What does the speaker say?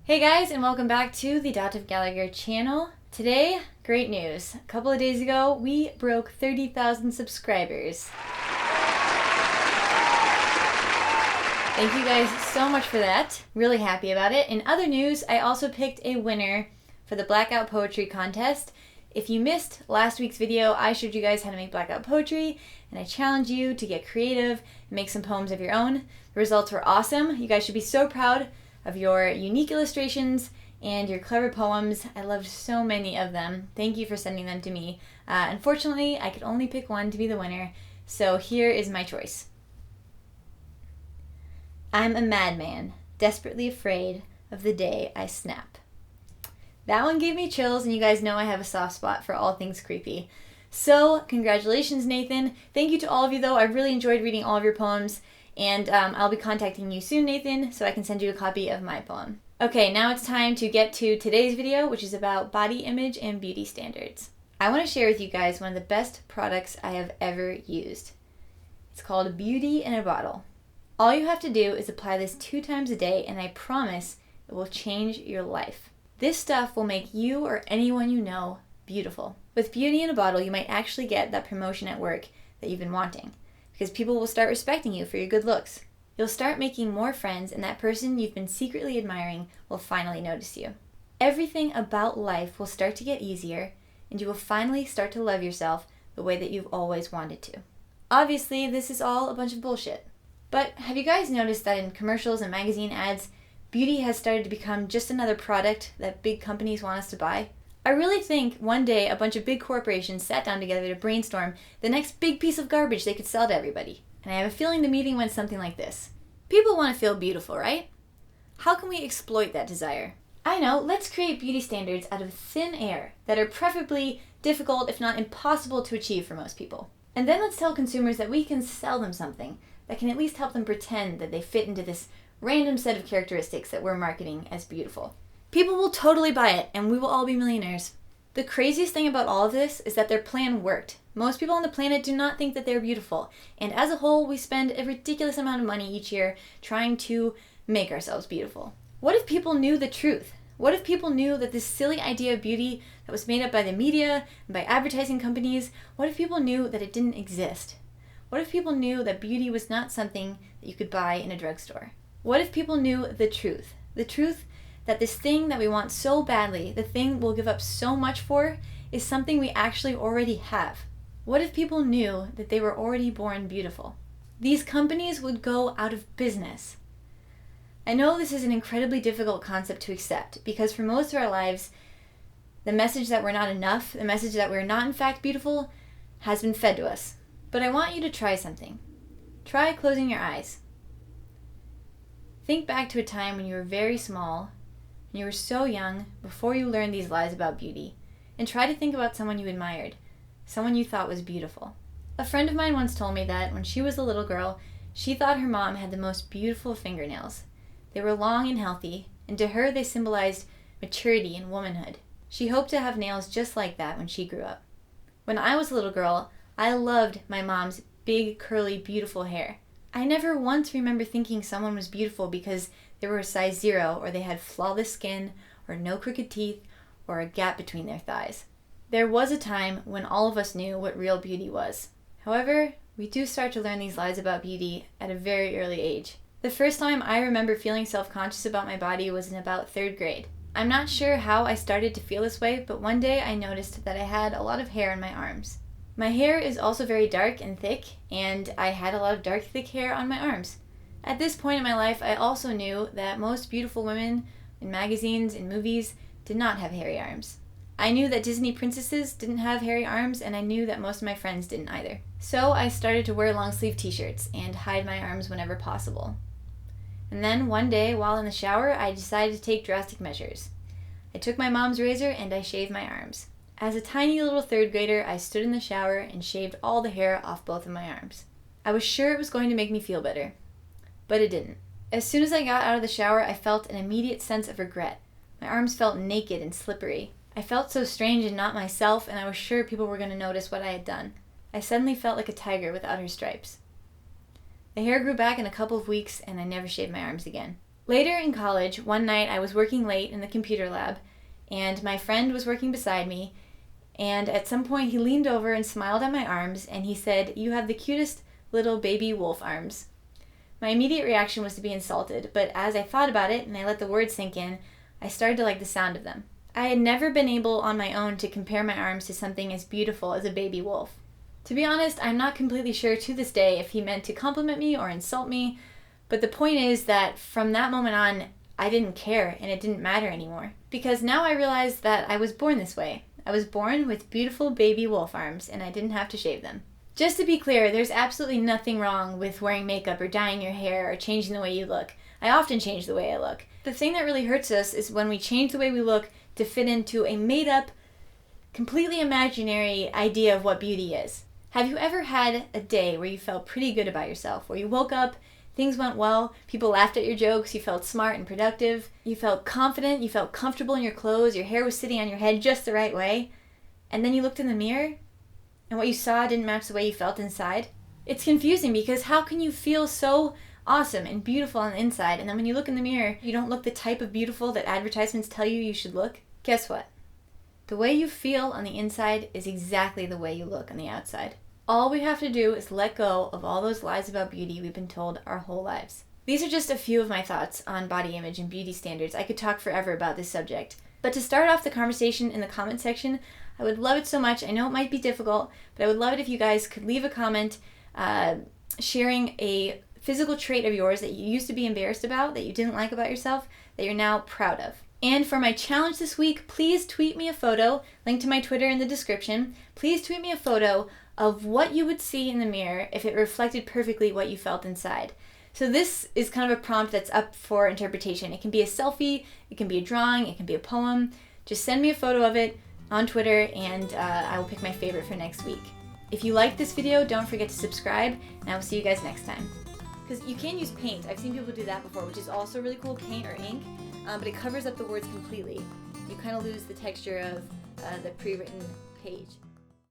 Hey guys, and welcome back to the Dot of Gallagher channel. Today, great news. A couple of days ago, we broke 30,000 subscribers. Thank you guys so much for that. Really happy about it. In other news, I also picked a winner for the Blackout Poetry Contest. If you missed last week's video, I showed you guys how to make blackout poetry, and I challenged you to get creative and make some poems of your own. The results were awesome. You guys should be so proud of your unique illustrations and your clever poems. I loved so many of them. Thank you for sending them to me. Unfortunately, I could only pick one to be the winner, so here is my choice. I'm a madman, desperately afraid of the day I snap. That one gave me chills, and you guys know I have a soft spot for all things creepy. So, congratulations, Nathan. Thank you to all of you, though. I really enjoyed reading all of your poems. And I'll be contacting you soon, Nathan, so I can send you a copy of my poem. Okay, now it's time to get to today's video, which is about body image and beauty standards. I want to share with you guys one of the best products I have ever used. It's called Beauty in a Bottle. All you have to do is apply this 2 times a day, and I promise it will change your life. This stuff will make you or anyone you know beautiful. With Beauty in a Bottle, you might actually get that promotion at work that you've been wanting, because people will start respecting you for your good looks. You'll start making more friends, and that person you've been secretly admiring will finally notice you. Everything about life will start to get easier, and you will finally start to love yourself the way that you've always wanted to. Obviously, this is all a bunch of bullshit. But have you guys noticed that in commercials and magazine ads, beauty has started to become just another product that big companies want us to buy? I really think one day a bunch of big corporations sat down together to brainstorm the next big piece of garbage they could sell to everybody. And I have a feeling the meeting went something like this. People want to feel beautiful, right? How can we exploit that desire? I know, let's create beauty standards out of thin air that are preferably difficult, if not impossible, to achieve for most people. And then let's tell consumers that we can sell them something that can at least help them pretend that they fit into this random set of characteristics that we're marketing as beautiful. People will totally buy it, and we will all be millionaires. The craziest thing about all of this is that their plan worked. Most people on the planet do not think that they're beautiful, and as a whole, we spend a ridiculous amount of money each year trying to make ourselves beautiful. What if people knew the truth? What if people knew that this silly idea of beauty that was made up by the media and by advertising companies, what if people knew that it didn't exist? What if people knew that beauty was not something that you could buy in a drugstore? What if people knew the truth? The truth that this thing that we want so badly, the thing we'll give up so much for, is something we actually already have. What if people knew that they were already born beautiful? These companies would go out of business. I know this is an incredibly difficult concept to accept, because for most of our lives, the message that we're not enough, the message that we're not in fact beautiful, has been fed to us. But I want you to try something. Try closing your eyes. Think back to a time when you were very small, and you were so young before you learned these lies about beauty, and try to think about someone you admired, someone you thought was beautiful. A friend of mine once told me that when she was a little girl, she thought her mom had the most beautiful fingernails. They were long and healthy, and to her they symbolized maturity and womanhood. She hoped to have nails just like that when she grew up. When I was a little girl, I loved my mom's big, curly, beautiful hair. I never once remember thinking someone was beautiful because they were a size 0, or they had flawless skin, or no crooked teeth, or a gap between their thighs. There was a time when all of us knew what real beauty was. However, we do start to learn these lies about beauty at a very early age. The first time I remember feeling self-conscious about my body was in about 3rd grade. I'm not sure how I started to feel this way, but one day I noticed that I had a lot of hair on my arms. My hair is also very dark and thick, and I had a lot of dark, thick hair on my arms. At this point in my life, I also knew that most beautiful women in magazines and movies did not have hairy arms. I knew that Disney princesses didn't have hairy arms, and I knew that most of my friends didn't either. So I started to wear long-sleeve t-shirts and hide my arms whenever possible. And then one day, while in the shower, I decided to take drastic measures. I took my mom's razor and I shaved my arms. As a tiny little 3rd grader, I stood in the shower and shaved all the hair off both of my arms. I was sure it was going to make me feel better, but it didn't. As soon as I got out of the shower, I felt an immediate sense of regret. My arms felt naked and slippery. I felt so strange and not myself, and I was sure people were going to notice what I had done. I suddenly felt like a tiger without her stripes. The hair grew back in a couple of weeks, and I never shaved my arms again. Later in college, one night I was working late in the computer lab, and my friend was working beside me, and at some point he leaned over and smiled at my arms, and he said, "You have the cutest little baby wolf arms." My immediate reaction was to be insulted, but as I thought about it and I let the words sink in, I started to like the sound of them. I had never been able on my own to compare my arms to something as beautiful as a baby wolf. To be honest, I'm not completely sure to this day if he meant to compliment me or insult me, but the point is that from that moment on, I didn't care and it didn't matter anymore. Because now I realized that I was born this way. I was born with beautiful baby wolf arms and I didn't have to shave them. Just to be clear, there's absolutely nothing wrong with wearing makeup or dyeing your hair or changing the way you look. I often change the way I look. The thing that really hurts us is when we change the way we look to fit into a made-up, completely imaginary idea of what beauty is. Have you ever had a day where you felt pretty good about yourself, where you woke up, things went well, people laughed at your jokes, you felt smart and productive, you felt confident, you felt comfortable in your clothes, your hair was sitting on your head just the right way, and then you looked in the mirror and what you saw didn't match the way you felt inside? It's confusing because how can you feel so awesome and beautiful on the inside, and then when you look in the mirror, you don't look the type of beautiful that advertisements tell you should look? Guess what? The way you feel on the inside is exactly the way you look on the outside. All we have to do is let go of all those lies about beauty we've been told our whole lives. These are just a few of my thoughts on body image and beauty standards. I could talk forever about this subject. But to start off the conversation in the comment section, I would love it so much. I know it might be difficult, but I would love it if you guys could leave a comment sharing a physical trait of yours that you used to be embarrassed about, that you didn't like about yourself, that you're now proud of. And for my challenge this week, please tweet me a photo, link to my Twitter in the description. Please tweet me a photo of what you would see in the mirror if it reflected perfectly what you felt inside. So this is kind of a prompt that's up for interpretation. It can be a selfie, it can be a drawing, it can be a poem. Just send me a photo of it on Twitter and I will pick my favorite for next week. If you liked this video, don't forget to subscribe, and I will see you guys next time. Because you can use paint. I've seen people do that before, which is also really cool, paint or ink, but it covers up the words completely. You kind of lose the texture of the pre-written page.